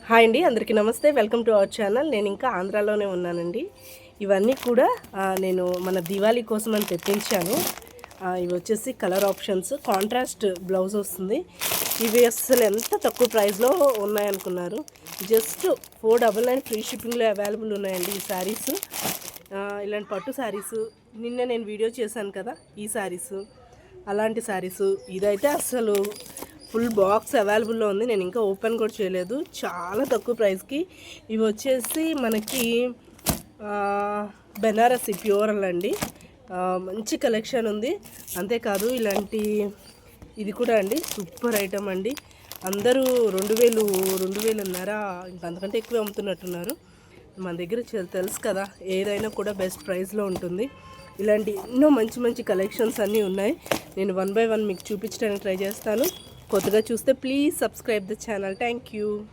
Hi అండి, అందరికీ నమస్తే. Welcome to our channel. నేను ఇంకా ఆంధ్రాలోనే ఉన్నానండి. ఇవన్నీ కూడా నేను మన దివాళీ కోసం అని తెప్పించాను. ఇవి వచ్చేసి కలర్ ఆప్షన్స్, కాంట్రాస్ట్ బ్లౌజ్ వస్తుంది. ఇవి అసలు ఎంత తక్కువ ప్రైస్లో ఉన్నాయనుకున్నారు. జస్ట్ 499 ఫ్రీ షిప్పింగ్లో అవైలబుల్ ఉన్నాయండి ఈ శారీస్. ఇలాంటి పట్టు శారీస్ నిన్న నేను వీడియో చేశాను కదా, ఈ శారీస్ అలాంటి శారీస్. ఇదైతే అసలు ఫుల్ బాక్స్ అవైలబుల్లో ఉంది. నేను ఇంకా ఓపెన్ కూడా చేయలేదు. చాలా తక్కువ ప్రైస్కి ఇవి వచ్చేసి మనకి బెనారసి ప్యూర్ అండి. మంచి కలెక్షన్ ఉంది. అంతేకాదు ఇలాంటి ఇది కూడా అండి సూపర్ ఐటమ్ అండి. అందరూ 2000 ఇంకా అంతకంటే ఎక్కువ అమ్ముతున్నట్టున్నారు. మన దగ్గర తెలుసు కదా, ఏదైనా కూడా బెస్ట్ ప్రైస్లో ఉంటుంది. ఇలాంటి ఎన్నో మంచి మంచి కలెక్షన్స్ అన్నీ ఉన్నాయి. నేను 1 by 1 మీకు చూపించడానికి ట్రై చేస్తాను. కొత్తగా చూస్తే please subscribe the channel. Thank you.